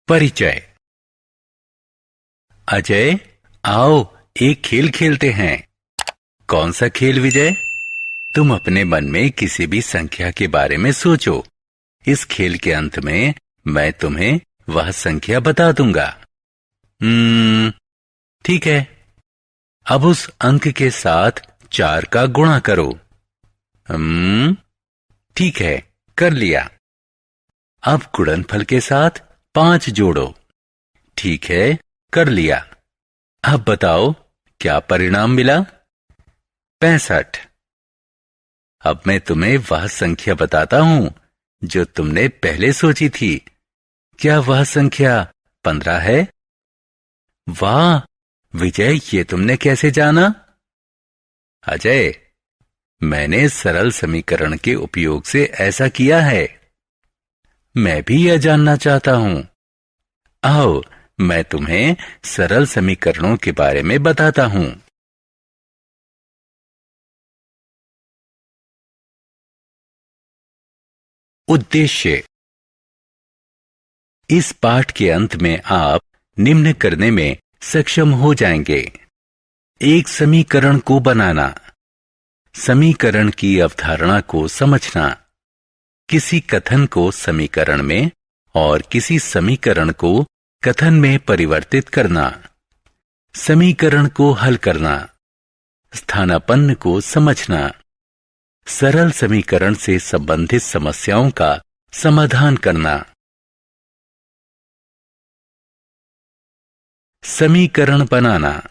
परिचय। अजय, आओ एक खेल खेलते हैं। कौन सा खेल विजय? तुम अपने मन में किसी भी संख्या के बारे में सोचो। इस खेल के अंत में मैं तुम्हें वह संख्या बता दूंगा। ठीक है। अब उस अंक के साथ 4 का गुणा करो। ठीक है, कर लिया। अब गुणनफल के साथ 5 जोड़ो। ठीक है, कर लिया। अब बताओ क्या परिणाम मिला? 65। अब मैं तुम्हें वह संख्या बताता हूं जो तुमने पहले सोची थी। क्या वह संख्या 15 है? वाह विजय, ये तुमने कैसे जाना? अजय, मैंने सरल समीकरण के उपयोग से ऐसा किया है। मैं भी यह जानना चाहता हूं। आओ मैं तुम्हें सरल समीकरणों के बारे में बताता हूं। उद्देश्य। इस पाठ के अंत में आप निम्न करने में सक्षम हो जाएंगे। एक समीकरण को बनाना, समीकरण की अवधारणा को समझना, किसी कथन को समीकरण में और किसी समीकरण को कथन में परिवर्तित करना, समीकरण को हल करना, स्थानापन्न को समझना, सरल समीकरण से संबंधित समस्याओं का समाधान करना। समीकरण बनाना।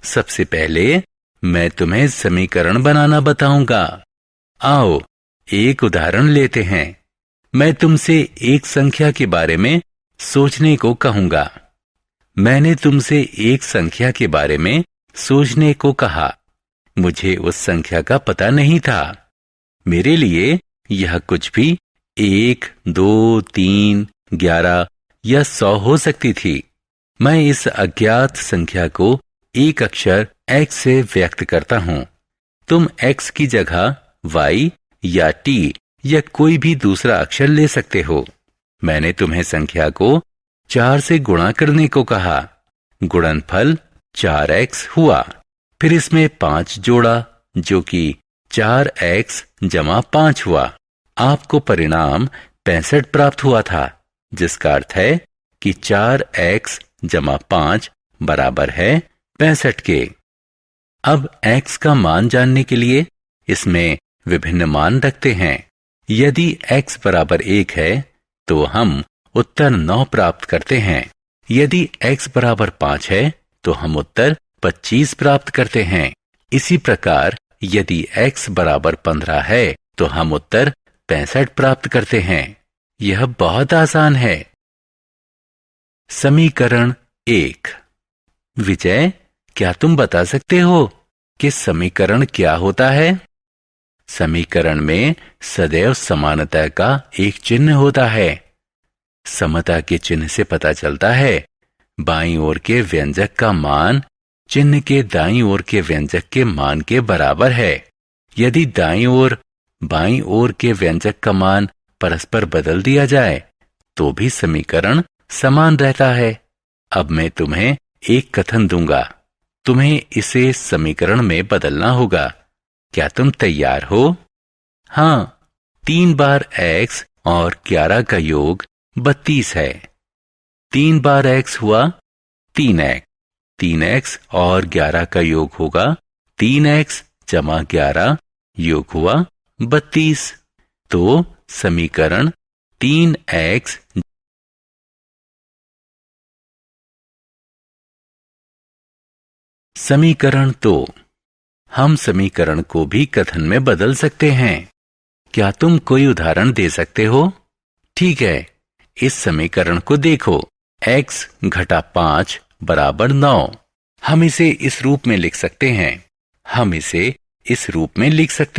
सबसे पहले मैं तुम्हें समीकरण बनाना बताऊंगा। आओ एक उदाहरण लेते हैं। मैं तुमसे एक संख्या के बारे में सोचने को कहूंगा। मैंने तुमसे एक संख्या के बारे में सोचने को कहा। मुझे उस संख्या का पता नहीं था। मेरे लिए यह कुछ भी 1, 2, 3, 11 या 100 हो सकती थी। मैं इस अज्ञात संख्या को एक अक्षर x से व्यक्त करता हूं। तुम x की जगह y या t या कोई भी दूसरा अक्षर ले सकते हो। मैंने तुम्हें संख्या को 4 से गुणा करने को कहा। गुणनफल 4x हुआ। फिर इसमें 5 जोड़ा जो कि 4x जमा 5 हुआ। आपको परिणाम 65 प्राप्त हुआ था, जिसका अर्थ है कि 4x जमा 5 बराबर है 65 के। अब x का मान जानने के लिए इसमें विभिन्न मान रखते हैं। यदि x बराबर 1 है तो हम उत्तर 9 प्राप्त करते हैं। यदि x बराबर 5 है तो हम उत्तर 25 प्राप्त करते हैं। इसी प्रकार यदि x बराबर 15 है तो हम उत्तर 65 प्राप्त करते हैं। यह बहुत आसान है। समीकरण 1। विजय, क्या तुम बता सकते हो कि समीकरण क्या होता है? समीकरण में सदैव समानता का एक चिन्ह होता है। समता के चिन्ह से पता चलता है बाईं ओर के व्यंजक का मान चिन्ह के दाईं ओर के व्यंजक के मान के बराबर है। यदि दाईं ओर बाईं ओर के व्यंजक का मान परस्पर बदल दिया जाए तो भी समीकरण समान रहता है। अब मैं तुम्हें एक कथन दूंगा। तुम्हें इसे समीकरण में बदलना होगा। क्या तुम तैयार हो? हाँ, 3 बार x और 11 का योग 32 है। 3 बार x हुआ 3x। 3x और 11 का योग होगा 3x जमा 11 योग हुआ 32। तो समीकरण 3x समीकरण। तो हम समीकरण को भी कथन में बदल सकते हैं। क्या तुम कोई उदाहरण दे सकते हो? ठीक है, इस समीकरण को देखो। x घटा 5 बराबर 9। हम इसे इस रूप में लिख सकते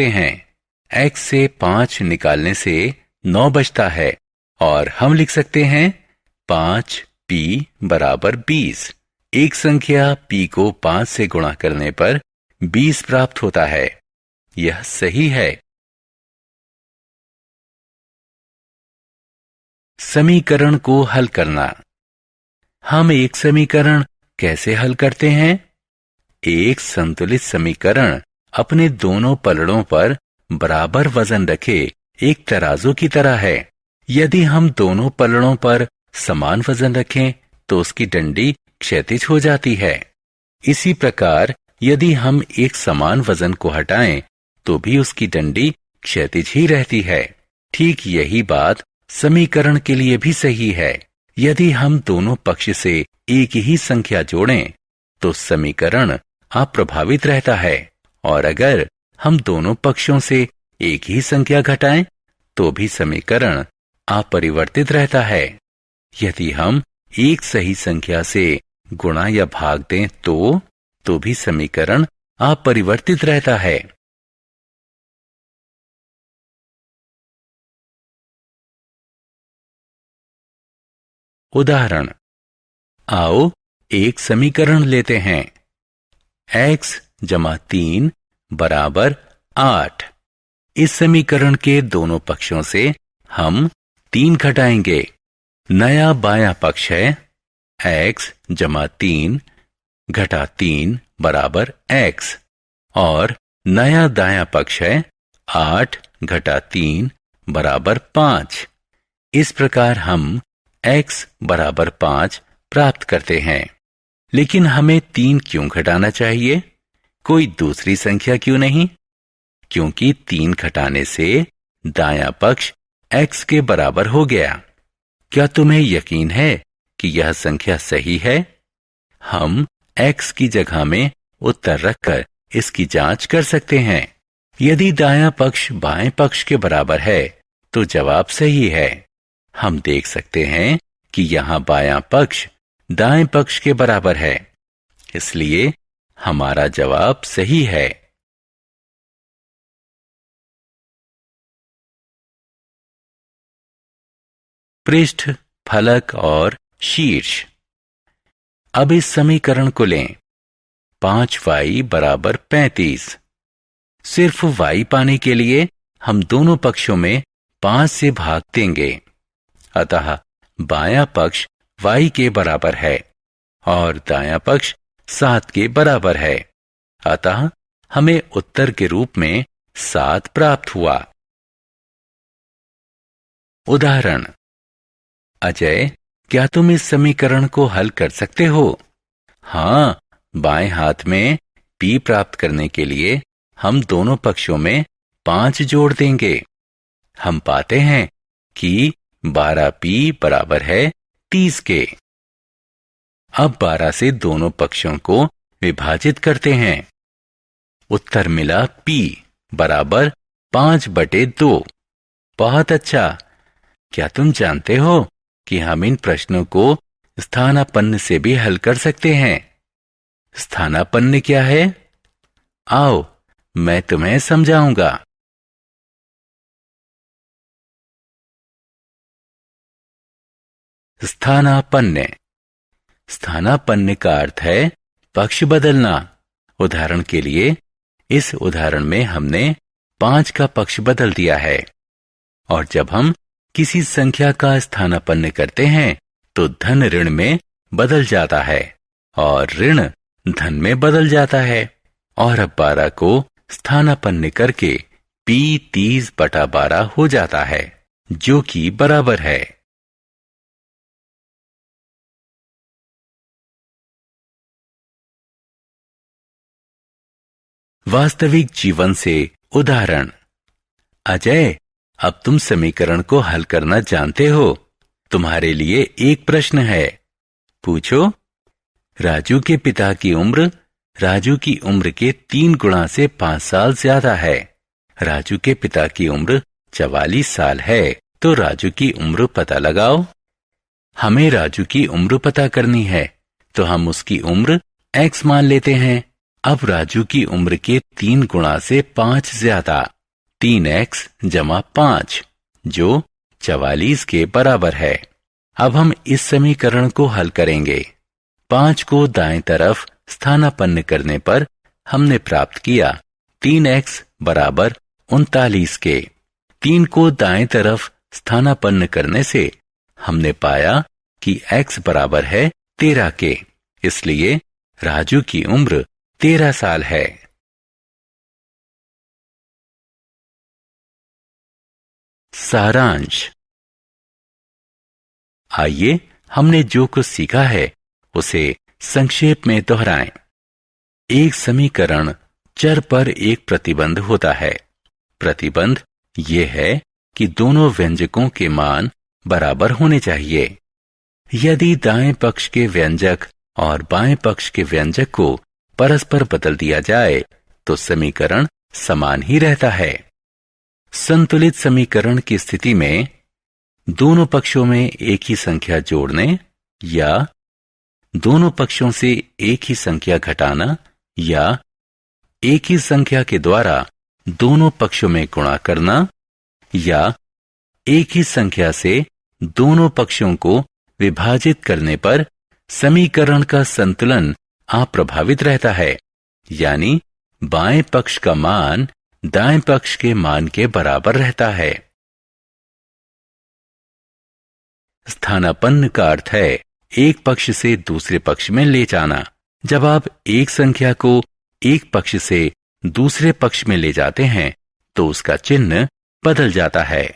हैं। x से 5 निकालने से 9 बचता है और हम लिख सकते हैं 5p बराबर 20। एक संख्या p को 5 से गुणा करने पर 20 प्राप्त होता है। यह सही है। समीकरण को हल करना। हम एक समीकरण कैसे हल करते हैं? एक संतुलित समीकरण अपने दोनों पलड़ों पर बराबर वजन रखे एक तराजू की तरह है। यदि हम दोनों पलड़ों पर समान वजन रखें तो उसकी डंडी क्षैतिज हो जाती है। इसी प्रकार यदि हम एक समान वजन को हटाएं तो भी उसकी डंडी क्षैतिज ही रहती है। ठीक यही बात समीकरण के लिए भी सही है। यदि हम दोनों पक्ष से एक ही संख्या जोड़ें तो समीकरण अप्रभावित रहता है, और अगर हम दोनों पक्षों से एक ही संख्या घटाएं तो भी समीकरण अपरिवर्तित रहता है। यदि हम एक सही संख्या से गुणा या भाग दें तो भी समीकरण अपरिवर्तित रहता है। उदाहरण। आओ एक समीकरण लेते हैं। x जमा 3 बराबर 8। इस समीकरण के दोनों पक्षों से हम 3 घटाएंगे। नया बायां पक्ष है x जमा 3 घटा 3 बराबर x, और नया दायां पक्ष है 8 घटा 3 बराबर 5। इस प्रकार हम x बराबर 5 प्राप्त करते हैं। लेकिन हमें 3 क्यों घटाना चाहिए? कोई दूसरी संख्या क्यों नहीं? क्योंकि 3 घटाने से दायां पक्ष x के बराबर हो गया। क्या तुम्हें यकीन है कि यह संख्या सही है? हम x की जगह में उत्तर रखकर इसकी जांच कर सकते हैं। यदि दायां पक्ष बाएं पक्ष के बराबर है तो जवाब सही है। हम देख सकते हैं कि यहां बायां पक्ष दाएं पक्ष के बराबर है, इसलिए हमारा जवाब सही है। पृष्ठ, फलक और शीर्ष। अब इस समीकरण को लें। 5y बराबर 35। सिर्फ y पाने के लिए हम दोनों पक्षों में 5 से भाग देंगे। अतः बायां पक्ष y के बराबर है और दायां पक्ष 7 के बराबर है। अतः हमें उत्तर के रूप में 7 प्राप्त हुआ। उदाहरण। अजय, क्या तुम इस समीकरण को हल कर सकते हो? हाँ, बाएं हाथ में p प्राप्त करने के लिए हम दोनों पक्षों में 5 जोड़ देंगे। हम पाते हैं कि 12p बराबर है 30 के। अब 12 से दोनों पक्षों को विभाजित करते हैं। उत्तर मिला p बराबर 5/2। बहुत अच्छा। क्या तुम जानते हो कि हम इन प्रश्नों को स्थानापन्न से भी हल कर सकते हैं? स्थानापन्न क्या है? आओ मैं तुम्हें समझाऊंगा। स्थानापन्न। स्थानापन्न का अर्थ है पक्ष बदलना। उदाहरण के लिए इस उदाहरण में हमने 5 का पक्ष बदल दिया है, और जब हम किसी संख्या का स्थानापन्न करते हैं तो धन ऋण में बदल जाता है और ऋण धन में बदल जाता है। और अब 12 को स्थानापन्न करके p 30/12 हो जाता है, जो कि बराबर है। वास्तविक जीवन से उदाहरण। अजय, अब तुम समीकरण को हल करना जानते हो। तुम्हारे लिए एक प्रश्न है, पूछो। राजू के पिता की उम्र राजू की उम्र के 3 गुना से 5 साल ज्यादा है। राजू के पिता की उम्र 44 साल है, तो राजू की उम्र पता लगाओ। हमें राजू की उम्र पता करनी है, तो हम उसकी उम्र x मान लेते हैं। अब राजू की उम्र के 3 गुना से 5 ज्यादा 3x जमा 5, जो 44 के बराबर है। अब हम इस समीकरण को हल करेंगे। 5 को दाएं तरफ स्थानापन्न करने पर हमने प्राप्त किया 3x बराबर 39 के। 3 को दाएं तरफ स्थानापन्न करने से हमने पाया कि x बराबर है 13 के। इसलिए राजू की उम्र 13 साल है। सारांश। आइए हमने जो कुछ सीखा है उसे संक्षेप में दोहराएं। एक समीकरण चर पर एक प्रतिबंध होता है। प्रतिबंध यह है कि दोनों व्यंजकों के मान बराबर होने चाहिए। यदि दाएं पक्ष के व्यंजक और बाएं पक्ष के व्यंजक को परस्पर बदल दिया जाए तो समीकरण समान ही रहता है। संतुलित समीकरण की स्थिति में दोनों पक्षों में एक ही संख्या जोड़ने या दोनों पक्षों से एक ही संख्या घटाना या एक ही संख्या के द्वारा दोनों पक्षों में गुणा करना या एक ही संख्या से दोनों पक्षों को विभाजित करने पर समीकरण का संतुलन अप्रभावित रहता है, यानी बाएं पक्ष का मान दाएं पक्ष के मान के बराबर रहता है। स्थानापन्न का अर्थ है एक पक्ष से दूसरे पक्ष में ले जाना। जब आप एक संख्या को एक पक्ष से दूसरे पक्ष में ले जाते हैं तो उसका चिन्ह बदल जाता है।